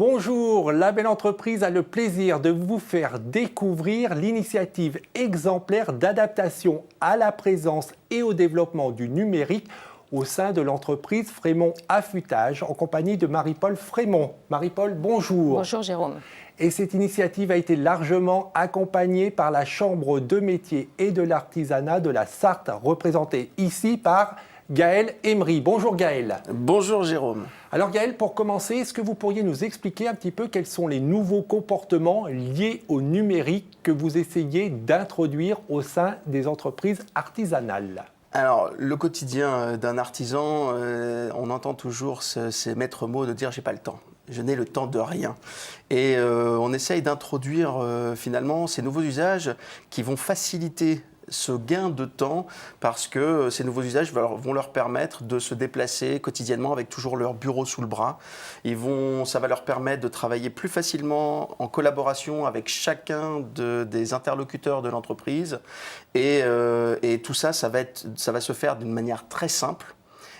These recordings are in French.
bonjour. La Belle Entreprise a le plaisir de vous faire découvrir l'initiative exemplaire d'adaptation à la présence et au développement du numérique au sein de l'entreprise Frémont Affûtage en compagnie de Marie-Paul Frémont. Marie-Paul, bonjour. Bonjour Jérôme. Et cette initiative a été largement accompagnée par la Chambre de métiers et de l'artisanat de la Sarthe, représentée ici par Gaël Emery. Bonjour Gaël. Bonjour Jérôme. Alors Gaël, pour commencer, est-ce que vous pourriez nous expliquer un petit peu quels sont les nouveaux comportements liés au numérique que vous essayez d'introduire au sein des entreprises artisanales ? Alors, le quotidien d'un artisan, on entend toujours ces maîtres mots de dire « j'ai pas le temps ». Je n'ai le temps de rien. Et on essaye d'introduire finalement ces nouveaux usages qui vont faciliter ce gain de temps parce que ces nouveaux usages vont leur permettre de se déplacer quotidiennement avec toujours leur bureau sous le bras. Ça va leur permettre de travailler plus facilement en collaboration avec chacun des interlocuteurs de l'entreprise. Et tout ça, ça va se faire d'une manière très simple.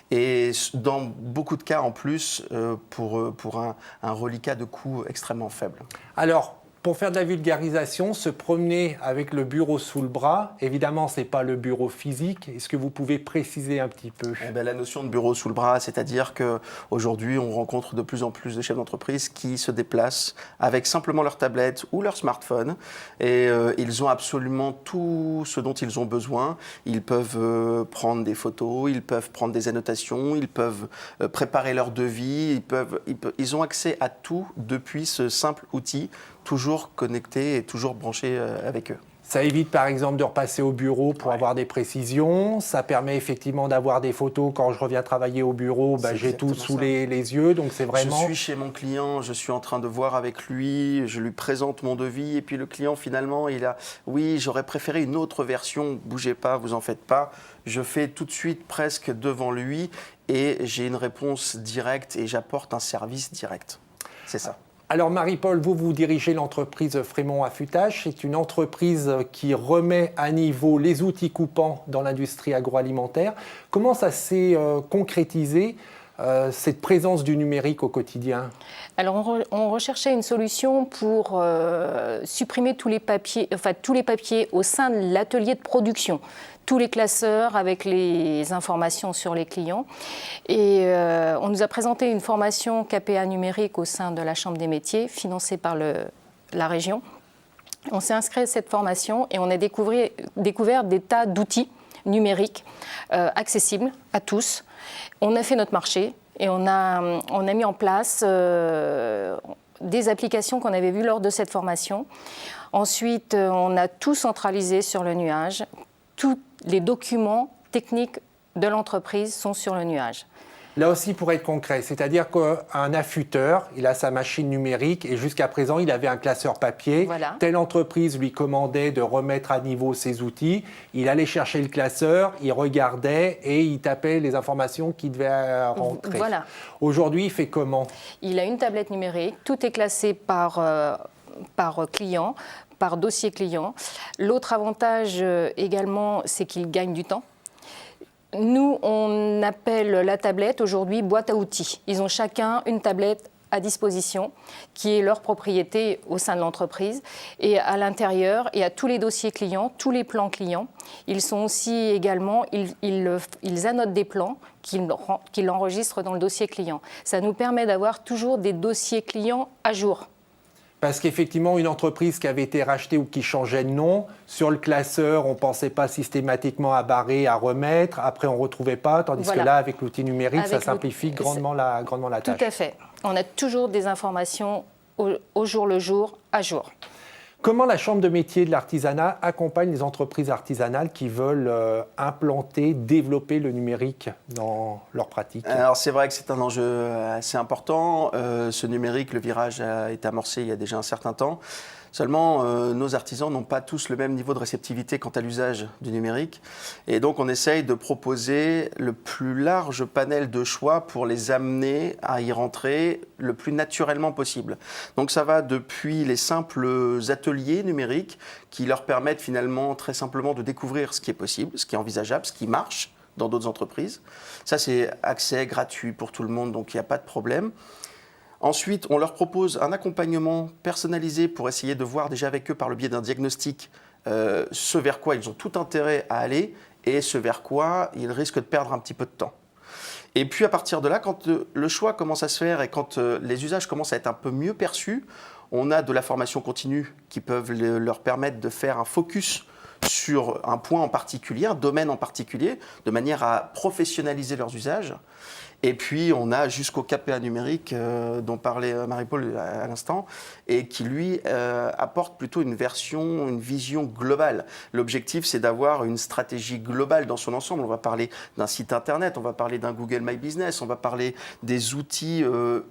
Et dans beaucoup de cas, en plus, pour un reliquat de coût extrêmement faible. Alors, pour faire de la vulgarisation, se promener avec le bureau sous le bras, évidemment, ce n'est pas le bureau physique. Est-ce que vous pouvez préciser un petit peu ? La notion de bureau sous le bras, c'est-à-dire qu'aujourd'hui, on rencontre de plus en plus de chefs d'entreprise qui se déplacent avec simplement leur tablette ou leur smartphone. Et ils ont absolument tout ce dont ils ont besoin. Ils peuvent prendre des photos, ils peuvent prendre des annotations, ils peuvent préparer leur devis, ils ont accès à tout depuis ce simple outil, toujours connectés et toujours branchés avec eux. Ça évite par exemple de repasser au bureau pour avoir des précisions. Ça permet effectivement d'avoir des photos. Quand je reviens travailler au bureau, j'ai tout sous les yeux. Donc c'est vraiment... Je suis chez mon client, je suis en train de voir avec lui, je lui présente mon devis. Et puis le client finalement, il a « oui, j'aurais préféré une autre version, bougez pas, vous en faites pas ». Je fais tout de suite presque devant lui et j'ai une réponse directe et j'apporte un service direct. C'est ça. Alors Marie-Paul, vous dirigez l'entreprise Frémont Affûtage. C'est une entreprise qui remet à niveau les outils coupants dans l'industrie agroalimentaire. Comment ça s'est concrétisé, cette présence du numérique au quotidien ? Alors on recherchait une solution pour supprimer tous les papiers au sein de l'atelier de production. Tous les classeurs avec les informations sur les clients. Et on nous a présenté une formation KPA numérique au sein de la Chambre des métiers, financée par la région. On s'est inscrit à cette formation et on a découvert des tas d'outils numériques accessibles à tous. On a fait notre marché et on a mis en place des applications qu'on avait vues lors de cette formation. Ensuite, on a tout centralisé sur le nuage. Tous les documents techniques de l'entreprise sont sur le nuage. Là aussi, pour être concret, c'est-à-dire qu'un affûteur, il a sa machine numérique et jusqu'à présent, il avait un classeur papier. Voilà. Telle entreprise lui commandait de remettre à niveau ses outils. Il allait chercher le classeur, il regardait et il tapait les informations qu'il devait rentrer. Voilà. Aujourd'hui, il fait comment ? Il a une tablette numérique, tout est classé par client, par dossier client. L'autre avantage également, c'est qu'il gagne du temps. Nous, on appelle la tablette aujourd'hui boîte à outils. Ils ont chacun une tablette à disposition qui est leur propriété au sein de l'entreprise. Et à l'intérieur, il y a tous les dossiers clients, tous les plans clients. Ils sont aussi également, ils annotent des plans qu'ils enregistrent dans le dossier client. Ça nous permet d'avoir toujours des dossiers clients à jour. Parce qu'effectivement, une entreprise qui avait été rachetée ou qui changeait de nom, sur le classeur, on ne pensait pas systématiquement à barrer, à remettre. Après, on ne retrouvait pas. Tandis que là, avec l'outil numérique, ça simplifie grandement la tâche. Tout à fait. On a toujours des informations au jour le jour, à jour. Comment la Chambre de métiers de l'artisanat accompagne les entreprises artisanales qui veulent implanter, développer le numérique dans leur pratique ? Alors c'est vrai que c'est un enjeu assez important. Ce numérique, le virage a été amorcé il y a déjà un certain temps. Seulement, nos artisans n'ont pas tous le même niveau de réceptivité quant à l'usage du numérique. Et donc, on essaye de proposer le plus large panel de choix pour les amener à y rentrer le plus naturellement possible. Donc, ça va depuis les simples ateliers numériques qui leur permettent finalement très simplement de découvrir ce qui est possible, ce qui est envisageable, ce qui marche dans d'autres entreprises. Ça, c'est accès gratuit pour tout le monde, donc il n'y a pas de problème. Ensuite, on leur propose un accompagnement personnalisé pour essayer de voir déjà avec eux par le biais d'un diagnostic ce vers quoi ils ont tout intérêt à aller et ce vers quoi ils risquent de perdre un petit peu de temps. Et puis à partir de là, quand le choix commence à se faire et quand les usages commencent à être un peu mieux perçus, on a de la formation continue qui peuvent leur permettre de faire un focus sur un point en particulier, un domaine en particulier, de manière à professionnaliser leurs usages. Et puis, on a jusqu'au KPA numérique dont parlait Marie-Paul à l'instant, et qui, lui, apporte plutôt une vision globale. L'objectif, c'est d'avoir une stratégie globale dans son ensemble. On va parler d'un site Internet, on va parler d'un Google My Business, on va parler des outils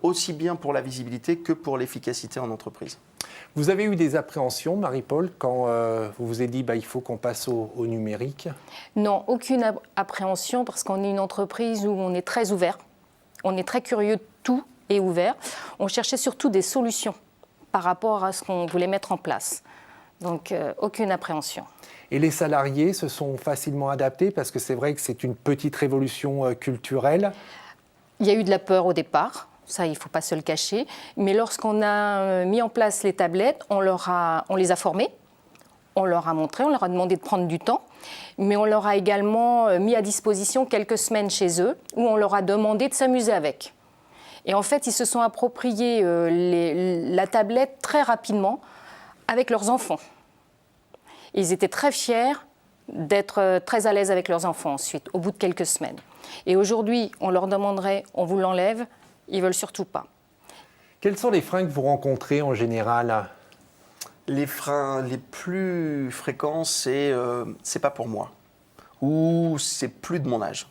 aussi bien pour la visibilité que pour l'efficacité en entreprise. Vous avez eu des appréhensions, Marie-Paul, quand vous vous êtes dit il faut qu'on passe au numérique? Non, aucune appréhension parce qu'on est une entreprise où on est très ouvert, on est très curieux de tout et ouvert. On cherchait surtout des solutions par rapport à ce qu'on voulait mettre en place. Donc, aucune appréhension. Et les salariés se sont facilement adaptés parce que c'est vrai que c'est une petite révolution culturelle. Il y a eu de la peur au départ. Ça, il ne faut pas se le cacher. Mais lorsqu'on a mis en place les tablettes, on les a formés, on leur a montré, on leur a demandé de prendre du temps, mais on leur a également mis à disposition quelques semaines chez eux où on leur a demandé de s'amuser avec. Et en fait, ils se sont appropriés la tablette très rapidement avec leurs enfants. Ils étaient très fiers d'être très à l'aise avec leurs enfants ensuite, au bout de quelques semaines. Et aujourd'hui, on leur demanderait, on vous l'enlève, ils ne veulent surtout pas. Quels sont les freins que vous rencontrez en général? Les freins les plus fréquents, c'est pas pour moi, ou c'est plus de mon âge.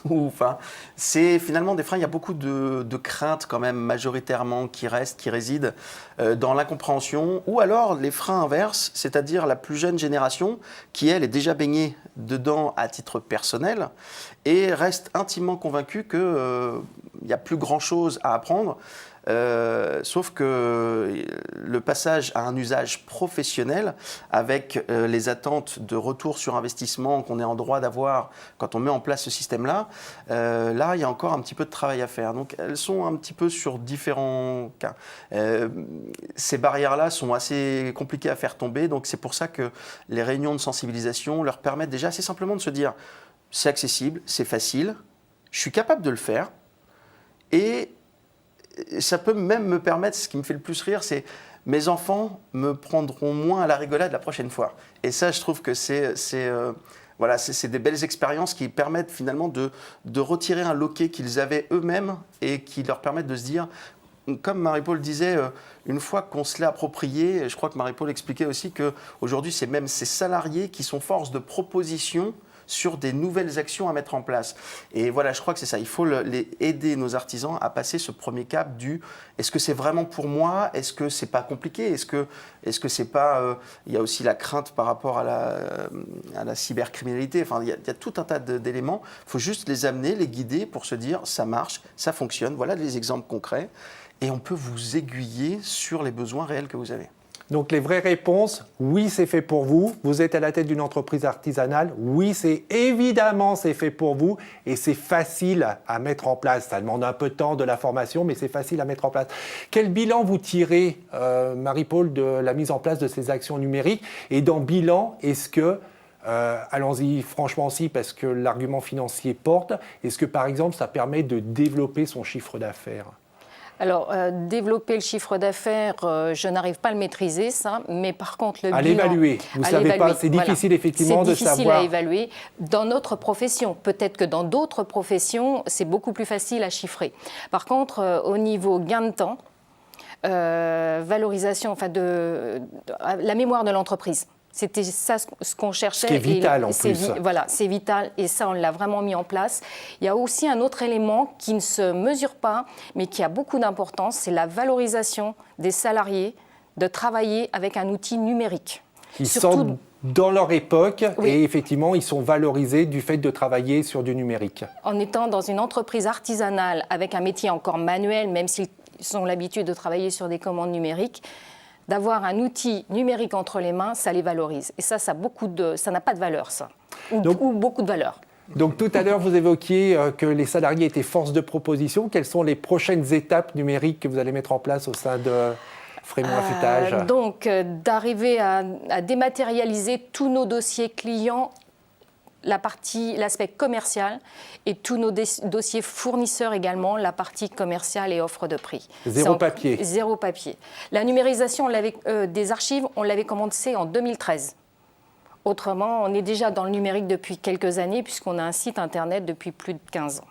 Enfin, c'est finalement des freins, il y a beaucoup de craintes quand même majoritairement qui résident dans l'incompréhension, ou alors les freins inverses, c'est-à-dire la plus jeune génération qui, elle, est déjà baignée dedans à titre personnel et reste intimement convaincue qu'il n'y a plus grand-chose à apprendre. Sauf que le passage à un usage professionnel avec les attentes de retour sur investissement qu'on est en droit d'avoir quand on met en place ce système-là, là, il y a encore un petit peu de travail à faire. Donc, elles sont un petit peu sur différents cas. Ces barrières-là sont assez compliquées à faire tomber. Donc, c'est pour ça que les réunions de sensibilisation leur permettent déjà assez simplement de se dire c'est accessible, c'est facile, je suis capable de le faire et ça peut même me permettre, ce qui me fait le plus rire, c'est mes enfants me prendront moins à la rigolade la prochaine fois. Et ça, je trouve que c'est des belles expériences qui permettent finalement de retirer un loquet qu'ils avaient eux-mêmes et qui leur permettent de se dire, comme Marie-Paul disait, une fois qu'on se l'est approprié, je crois que Marie-Paul expliquait aussi qu'aujourd'hui, c'est même ces salariés qui sont force de proposition sur des nouvelles actions à mettre en place. Et voilà, je crois que c'est ça. Il faut aider nos artisans à passer ce premier cap du est-ce que c'est vraiment pour moi? Est-ce que c'est pas compliqué? Est-ce que c'est pas... il y a aussi la crainte par rapport à la cybercriminalité. Enfin, il y a tout un tas d'éléments. Il faut juste les amener, les guider pour se dire ça marche, ça fonctionne. Voilà des exemples concrets. Et on peut vous aiguiller sur les besoins réels que vous avez. Donc les vraies réponses, oui, c'est fait pour vous. Vous êtes à la tête d'une entreprise artisanale. Oui, c'est fait pour vous et c'est facile à mettre en place. Ça demande un peu de temps, de la formation, mais c'est facile à mettre en place. Quel bilan vous tirez, Marie-Paul, de la mise en place de ces actions numériques? Et dans bilan, est-ce que, allons-y franchement aussi, parce que l'argument financier porte, est-ce que par exemple ça permet de développer son chiffre d'affaires? Alors, développer le chiffre d'affaires, je n'arrive pas à le maîtriser, ça, mais par contre, le bilan... À l'évaluer, vous ne savez pas, c'est difficile effectivement de savoir... C'est difficile à évaluer. Dans notre profession, peut-être que dans d'autres professions, c'est beaucoup plus facile à chiffrer. Par contre, au niveau gain de temps, valorisation, enfin la mémoire de l'entreprise. C'était ça ce qu'on cherchait. Ce qui est vital en plus. Voilà, c'est vital et ça, on l'a vraiment mis en place. Il y a aussi un autre élément qui ne se mesure pas, mais qui a beaucoup d'importance, c'est la valorisation des salariés de travailler avec un outil numérique. Ils sont dans leur époque et effectivement, ils sont valorisés du fait de travailler sur du numérique. En étant dans une entreprise artisanale avec un métier encore manuel, même s'ils ont l'habitude de travailler sur des commandes numériques, d'avoir un outil numérique entre les mains, ça les valorise. Et ça n'a pas de valeur, ça. Ou beaucoup de valeur. Donc tout à l'heure, vous évoquiez que les salariés étaient force de proposition. Quelles sont les prochaines étapes numériques que vous allez mettre en place au sein de Frémont Affûtage? Donc d'arriver à dématérialiser tous nos dossiers clients, l'aspect commercial, et tous nos dossiers fournisseurs également, la partie commerciale et offre de prix. Zéro papier. Zéro papier. La numérisation des archives, on l'avait commencé en 2013. Autrement, on est déjà dans le numérique depuis quelques années puisqu'on a un site internet depuis plus de 15 ans.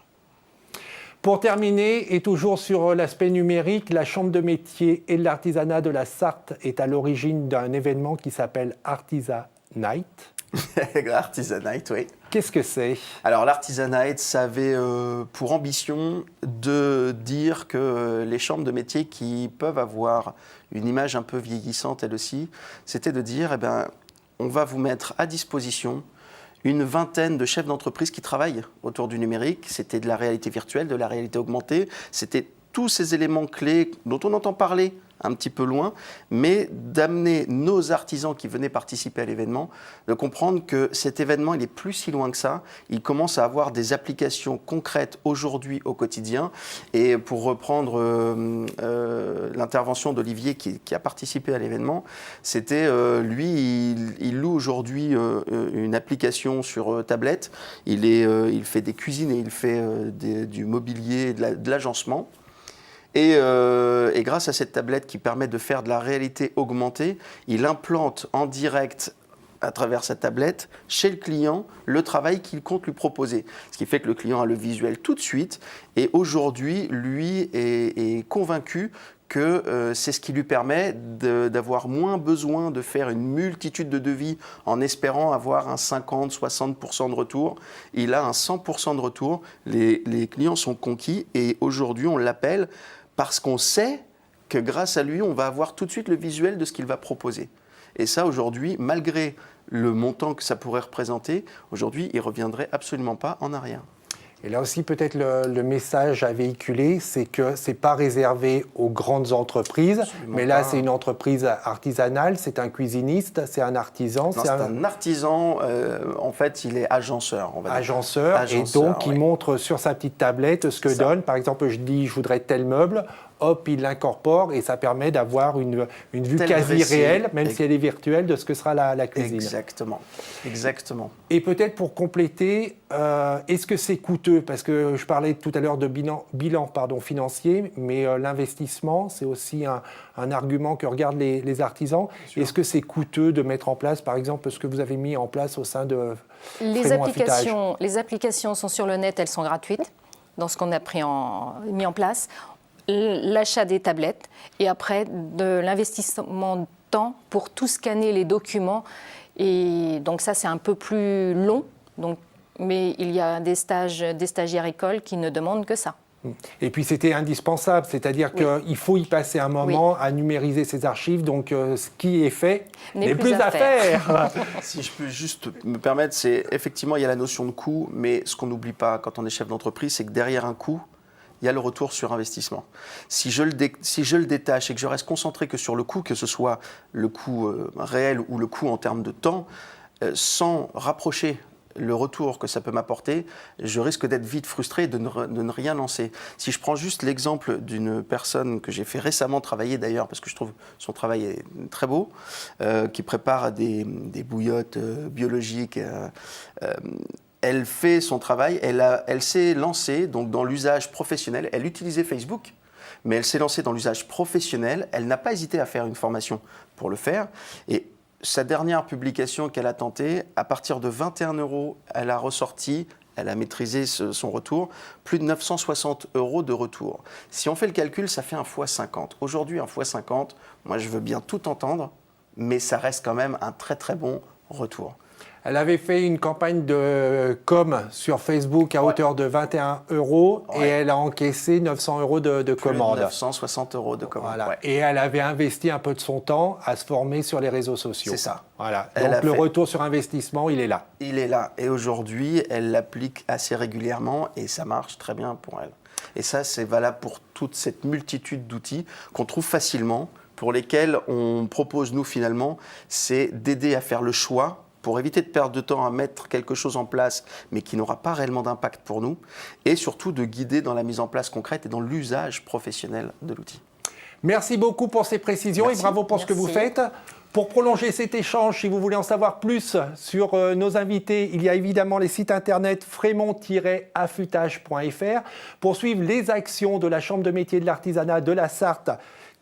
Pour terminer, et toujours sur l'aspect numérique, la Chambre de métiers et de l'artisanat de la Sarthe est à l'origine d'un événement qui s'appelle Artisanite. Artisanite, oui. Qu'est-ce que c'est? Alors l'Artisanite, ça avait pour ambition de dire que les chambres de métiers qui peuvent avoir une image un peu vieillissante, elles aussi, c'était de dire, eh ben, on va vous mettre à disposition une vingtaine de chefs d'entreprise qui travaillent autour du numérique. C'était de la réalité virtuelle, de la réalité augmentée. C'était tous ces éléments clés dont on entend parler un petit peu loin, mais d'amener nos artisans qui venaient participer à l'événement, de comprendre que cet événement, il est plus si loin que ça. Il commence à avoir des applications concrètes aujourd'hui au quotidien. Et pour reprendre l'intervention d'Olivier qui a participé à l'événement, c'était lui, il loue aujourd'hui une application sur tablette. Il fait des cuisines et il fait du mobilier, de l'agencement. Et grâce à cette tablette qui permet de faire de la réalité augmentée, il implante en direct à travers sa tablette chez le client le travail qu'il compte lui proposer. Ce qui fait que le client a le visuel tout de suite et aujourd'hui, lui est convaincu que c'est ce qui lui permet d'avoir moins besoin de faire une multitude de devis en espérant avoir un 50-60% de retour. Il a un 100% de retour. Les clients sont conquis et aujourd'hui, on l'appelle parce qu'on sait que grâce à lui, on va avoir tout de suite le visuel de ce qu'il va proposer. Et ça, aujourd'hui, malgré le montant que ça pourrait représenter, aujourd'hui, il ne reviendrait absolument pas en arrière. Et là aussi, peut-être le message à véhiculer, c'est que ce n'est pas réservé aux grandes entreprises, absolument mais là, c'est une entreprise artisanale, c'est un cuisiniste, c'est un artisan. Non, c'est un artisan, en fait, il est agenceur. On va dire. Agenceur, et donc il montre sur sa petite tablette ce que donne. Par exemple, je dis, je voudrais tel meuble. Hop, il l'incorpore et ça permet d'avoir une vue quasi réelle, même si elle est virtuelle, de ce que sera la cuisine. Exactement, exactement. Et peut-être pour compléter, est-ce que c'est coûteux? Parce que je parlais tout à l'heure de bilan financier, mais l'investissement, c'est aussi un argument que regardent les artisans. Est-ce que c'est coûteux de mettre en place, par exemple, ce que vous avez mis en place au sein de Frémont Affûtage? Les applications sont sur le net, elles sont gratuites, dans ce qu'on a mis en place. L'achat des tablettes et après de l'investissement de temps pour tout scanner les documents. Et donc ça, c'est un peu plus long. Mais il y a des stagiaires écoles qui ne demandent que ça. Et puis c'était indispensable, c'est-à-dire qu'il faut y passer un moment à numériser ces archives, donc ce qui est fait n'est plus à faire. Si je peux juste me permettre, c'est effectivement il y a la notion de coût, mais ce qu'on n'oublie pas quand on est chef d'entreprise, c'est que derrière un coût, il y a le retour sur investissement. Si je le détache et que je reste concentré que sur le coût, que ce soit le coût réel ou le coût en termes de temps, sans rapprocher le retour que ça peut m'apporter, je risque d'être vite frustré de ne rien lancer. Si je prends juste l'exemple d'une personne que j'ai fait récemment travailler d'ailleurs, parce que je trouve son travail est très beau, qui prépare des bouillottes biologiques, elle fait son travail, elle s'est lancée donc, dans l'usage professionnel, elle utilisait Facebook, mais elle s'est lancée dans l'usage professionnel, elle n'a pas hésité à faire une formation pour le faire, et sa dernière publication qu'elle a tentée, à partir de 21 €, elle a ressorti, elle a maîtrisé son retour, plus de 960 € de retour. Si on fait le calcul, ça fait un x50. Aujourd'hui, un x50, moi je veux bien tout entendre, mais ça reste quand même un très très bon retour. Elle avait fait une campagne de com sur Facebook à hauteur de 21 € et elle a encaissé 900 € de commande. 960 € de commande. Voilà. Et elle avait investi un peu de son temps à se former sur les réseaux sociaux. C'est ça. Voilà. Donc le retour sur investissement, il est là. Il est là. Et aujourd'hui, elle l'applique assez régulièrement et ça marche très bien pour elle. Et ça, c'est valable pour toute cette multitude d'outils qu'on trouve facilement, pour lesquels on propose, nous, finalement, c'est d'aider à faire le choix pour éviter de perdre de temps à mettre quelque chose en place, mais qui n'aura pas réellement d'impact pour nous, et surtout de guider dans la mise en place concrète et dans l'usage professionnel de l'outil. Merci beaucoup pour ces précisions et bravo pour ce que vous faites. Pour prolonger cet échange, si vous voulez en savoir plus sur nos invités, il y a évidemment les sites internet frémont-affûtage.fr pour suivre les actions de la Chambre de métiers de l'artisanat de la Sarthe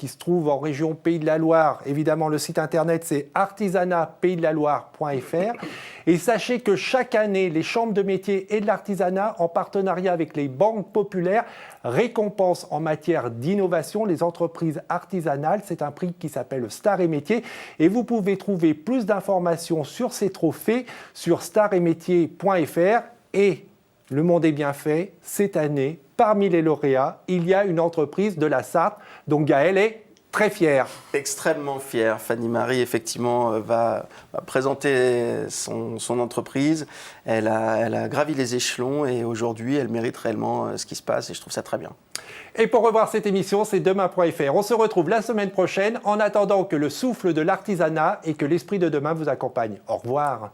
qui se trouve en région Pays de la Loire. Évidemment, le site internet, c'est artisanatpaysdelaloire.fr. Et sachez que chaque année, les chambres de métiers et de l'artisanat, en partenariat avec les banques populaires, récompensent en matière d'innovation les entreprises artisanales. C'est un prix qui s'appelle Star et Métiers. Et vous pouvez trouver plus d'informations sur ces trophées sur staretmétiers.fr. Et le monde est bien fait, cette année, parmi les lauréats, il y a une entreprise de la Sarthe, dont Gaël est très fier. Extrêmement fier. Fanny Marie, effectivement, va présenter son entreprise. Elle a gravi les échelons et aujourd'hui, elle mérite réellement ce qui se passe et je trouve ça très bien. Et pour revoir cette émission, c'est demain.fr. On se retrouve la semaine prochaine en attendant que le souffle de l'artisanat et que l'esprit de demain vous accompagnent. Au revoir.